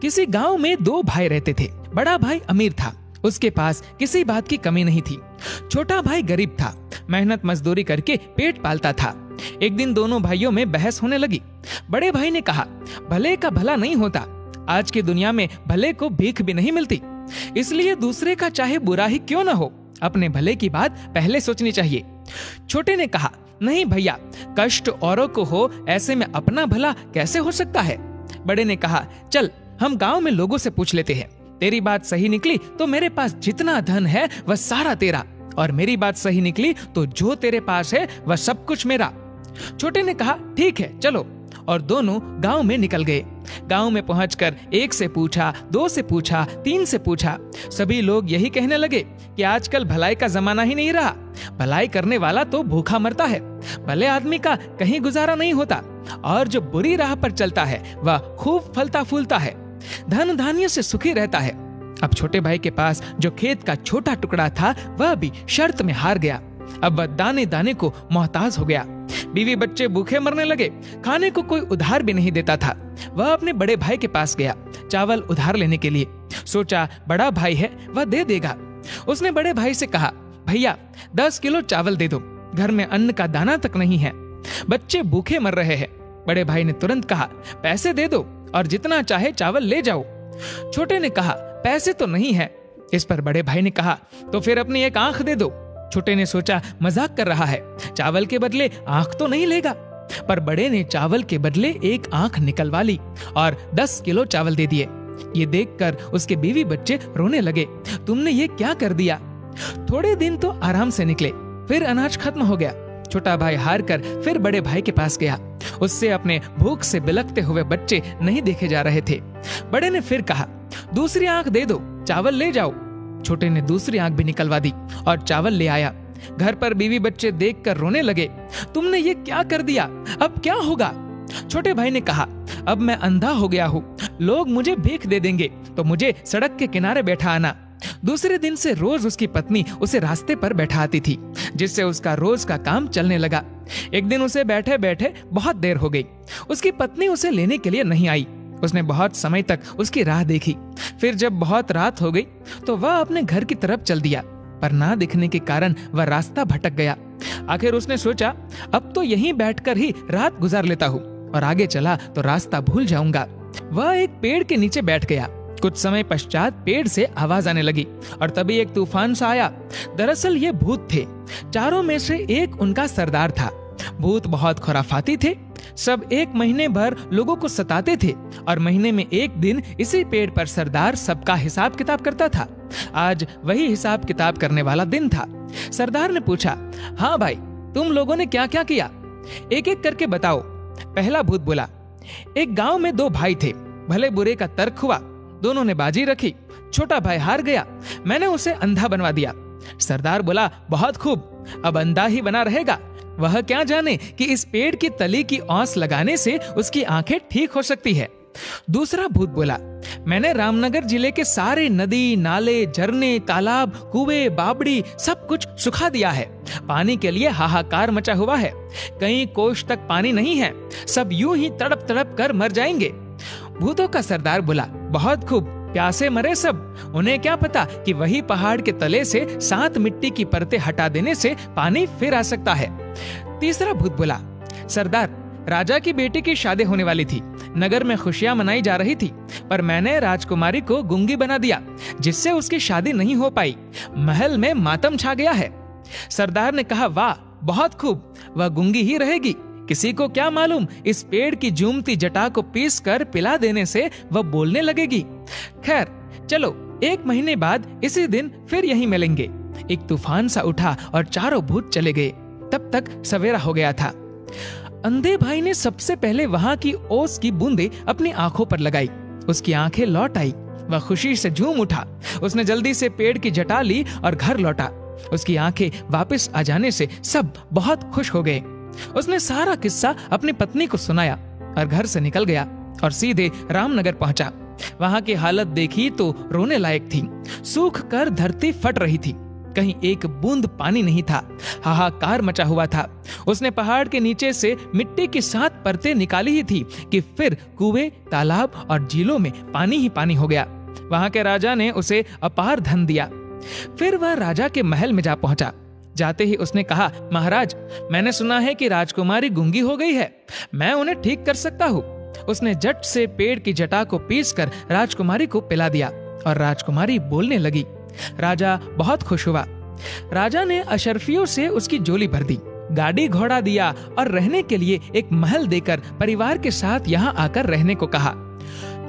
किसी गांव में दो भाई रहते थे। बड़ा भाई अमीर था, उसके पास किसी बात की कमी नहीं थी। छोटा भाई गरीब था, मेहनत मजदूरी करके पेट पालता था। एक दिन दोनों भाइयों में बहस होने लगी। बड़े भाई ने कहा, भले का भला नहीं होता, आज की दुनिया में भले को भीख भी नहीं मिलती, इसलिए दूसरे का चाहे बुरा ही क्यों ना हो, अपने भले की बात पहले सोचनी चाहिए। छोटे ने कहा, नहीं भैया, कष्ट औरों को हो, ऐसे में अपना भला कैसे हो सकता है। बड़े ने कहा, चल हम गांव में लोगों से पूछ लेते हैं, तेरी बात सही निकली तो मेरे पास जितना धन है वह सारा तेरा, और मेरी बात सही निकली तो जो तेरे पास है वह सब कुछ मेरा। छोटे ने कहा, ठीक है चलो, और दोनों गांव में निकल गए। गांव में पहुंचकर एक से पूछा, दो से पूछा, तीन से पूछा। सभी लोग यही कहने लगे कि आजकल भलाई का जमाना ही नहीं रहा, भलाई करने वाला तो भूखा मरता है, भले आदमी का कहीं गुजारा नहीं होता, और जो बुरी राह पर चलता है वह खूब फलता फूलता है, धन धान्य से सुखी रहता है। अब छोटे भाई के पास जो खेत का छोटा टुकड़ा था वह भी शर्त में हार गया। अब वह दाने दाने को मोहताज हो गया। बीवी बच्चे भूखे मरने लगे, खाने को कोई उधार भी नहीं देता था। वह अपने बड़े भाई के पास गया चावल उधार लेने के लिए। सोचा बड़ा भाई है, वह दे देगा। उसने बड़े भाई से कहा, भैया 10 किलो चावल दे दो, घर में अन्न का दाना तक नहीं है, बच्चे भूखे मर रहे हैं। बड़े भाई ने तुरंत कहा, पैसे दे दो और जितना चाहे चावल ले जाओ। छोटे ने कहा, पैसे तो नहीं है। इस पर बड़े भाई ने कहा, तो फिर अपनी एक आंख दे दो। छोटे ने सोचा मजाक कर रहा है, चावल के बदले आंख तो नहीं लेगा, पर बड़े ने चावल के बदले एक आंख निकलवा ली और 10 किलो चावल दे दिए। ये देखकर उसके बीवी बच्चे रोने लगे, तुमने ये क्या कर दिया। थोड़े दिन तो आराम से निकले, फिर अनाज खत्म हो गया। छोटा भाई हार कर फिर बड़े भाई के पास गया। उससे अपने भूख से बिलखते हुए बच्चे नहीं देखे जा रहे थे। बड़े ने फिर कहा, दूसरी आंख दे दो, चावल ले जाओ। छोटे ने दूसरी आंख भी निकलवा दी और चावल ले आया। घर पर बीवी बच्चे देखकर रोने लगे, तुमने ये क्या कर दिया, अब क्या होगा। छोटे भाई ने कहा, अब मैं अंधा हो गया हूँ, लोग मुझे भीख दे देंगे तो मुझे सड़क के किनारे बैठा आना। दूसरे दिन से रोज उसकी पत्नी उसे रास्ते पर बैठा आती थी, जिससे उसका रोज का काम चलने लगा। एक दिन उसे बैठे बैठे बहुत देर हो गई। उसकी पत्नी उसे लेने के लिए नहीं आई। उसने बहुत समय तक उसकी राह देखी। फिर जब बहुत रात हो गई तो वह अपने घर की तरफ चल दिया, पर ना दिखने के कारण वह रास्ता भटक गया। आखिर उसने सोचा, अब तो यहीं बैठकर ही रात गुजार लेता हूँ, और आगे चला तो रास्ता भूल जाऊंगा। वह एक पेड़ के नीचे बैठ गया। कुछ समय पश्चात पेड़ से आवाज आने लगी और तभी एक तूफान सा आया। दरअसल ये भूत थे। चारों में से एक उनका सरदार था। भूत बहुत खुराफाती थे। सब 1 महीने भर लोगों को सताते थे और महीने में एक दिन इसी पेड़ पर सरदार सबका हिसाब किताब करता था। आज वही हिसाब किताब करने वाला दिन था। सरदार ने पूछा, हाँ भाई, तुम लोगों ने क्या क्या किया, एक एक करके बताओ। पहला भूत बोला, एक गांव में 2 भाई थे, भले बुरे का तर्क हुआ, दोनों ने बाजी रखी, छोटा भाई हार गया, मैंने उसे अंधा बनवा दिया। सरदार बोला, बहुत खूब, अब अंधा ही बना रहेगा, वह क्या जाने कि इस पेड़ की तली की औंस लगाने से उसकी आंखें ठीक हो सकती है। दूसरा भूत बोला, मैंने रामनगर जिले के सारे नदी, नाले, झरने, तालाब, कुएं, बावड़ी सब कुछ सुखा दिया है। पानी के लिए हाहाकार मचा हुआ है, कहीं कोष तक पानी नहीं है, सब यूं ही तड़प तड़प कर मर जाएंगे। भूतों का सरदार बोला, बहुत खूब, प्यासे मरे सब, उन्हें क्या पता कि वही पहाड़ के तले से 7 मिट्टी की परतें हटा देने से पानी फिर आ सकता है। तीसरा भूत बोला, सरदार, राजा की बेटी की शादी होने वाली थी, नगर में खुशियां मनाई जा रही थी, पर मैंने राजकुमारी को गूंगी बना दिया, जिससे उसकी शादी नहीं हो पाई, महल में मातम छा गया है। सरदार ने कहा, वाह, बहुत खूब, वह गूंगी ही रहेगी, किसी को क्या मालूम, इस पेड़ की जूमती जटा को पीस कर पिला देने से वह बोलने लगेगी। खैर चलो, 1 महीने बाद इसी दिन फिर यहीं मिलेंगे। एक तूफान सा उठा और चारों भूत चले गए। तब तक सवेरा हो गया था। अंधे भाई ने सबसे पहले वहां की ओस की बूंदें अपनी आंखों पर लगाई। उसकी आंखें लौट आई, वह खुशी से झूम उठा। उसने जल्दी से पेड़ की जटा ली और घर लौटा। उसकी आंखें वापस आ जाने से सब बहुत खुश हो गए। उसने सारा किस्सा अपनी पत्नी को सुनाया और घर से निकल गया और सीधे रामनगर पहुंचा। वहां की हालत देखी तो रोने लायक थी। सूख कर धरती फट रही थी। कहीं एक बूंद पानी नहीं था। हाहाकार मचा हुआ था। उसने पहाड़ के नीचे से मिट्टी की 7 परतें निकाली ही थी कि फिर कुएं, तालाब और झीलों में पानी ही पानी हो गया। वहां के राजा ने उसे अपार धन दिया। फिर वह राजा के महल में जा पहुंचा। जाते ही उसने कहा, महाराज, मैंने सुना है कि राजकुमारी गूंगी हो गई है, मैं उन्हें ठीक कर सकता हूँ। उसने झट से पेड़ की जटा को पीसकर राजकुमारी को पिला दिया और राजकुमारी बोलने लगी। राजा बहुत खुश हुआ। राजा ने अशर्फियों से उसकी झोली भर दी, गाड़ी घोड़ा दिया और रहने के लिए एक महल देकर परिवार के साथ यहाँ आकर रहने को कहा।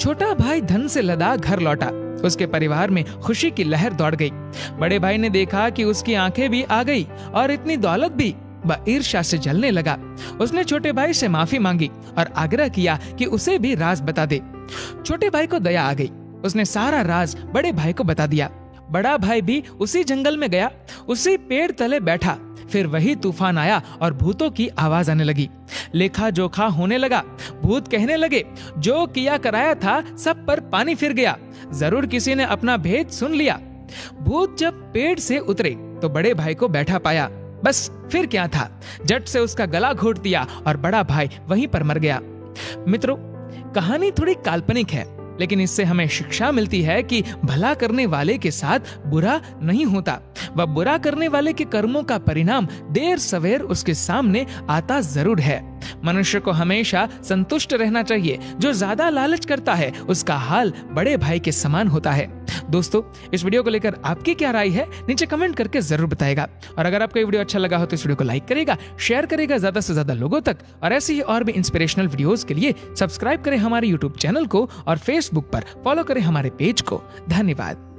छोटा भाई धन से लदा घर लौटा। उसके परिवार में खुशी की लहर दौड़ गई। बड़े भाई ने देखा कि उसकी आंखें भी आ गई और इतनी दौलत भी। वह ईर्ष्या से जलने लगा। उसने छोटे भाई से माफी मांगी और आग्रह किया कि उसे भी राज बता दे। छोटे भाई को दया आ गई। उसने सारा राज बड़े भाई को बता दिया। बड़ा भाई भी उसी जंगल में गया, उसी पेड़ तले बैठा। फिर वही तूफान आया और भूतों की आवाज आने लगी। लेखा जोखा होने लगा। भूत कहने लगे, जो किया कराया था सब पर पानी फिर गया, जरूर किसी ने अपना भेद सुन लिया। भूत जब पेड़ से उतरे तो बड़े भाई को बैठा पाया। बस फिर क्या था, झट से उसका गला घोट दिया और बड़ा भाई वहीं पर मर गया। मित्रों, कहानी थोड़ी काल्पनिक है, लेकिन इससे हमें शिक्षा मिलती है कि भला करने वाले के साथ बुरा नहीं होता। वह बुरा करने वाले के कर्मों का परिणाम देर सवेर उसके सामने आता जरूर है। मनुष्य को हमेशा संतुष्ट रहना चाहिए। जो ज्यादा लालच करता है उसका हाल बड़े भाई के समान होता है। दोस्तों, इस वीडियो को लेकर आपकी क्या राय है नीचे कमेंट करके जरूर बताएगा। और अगर आपको ये वीडियो अच्छा लगा हो तो इस वीडियो को लाइक करेगा, शेयर करेगा ज्यादा से ज्यादा लोगों तक। और ऐसे ही और भी इंस्पिरेशनल वीडियोस के लिए सब्सक्राइब करें हमारे यूट्यूब चैनल को और फेसबुक पर फॉलो करें हमारे पेज को। धन्यवाद।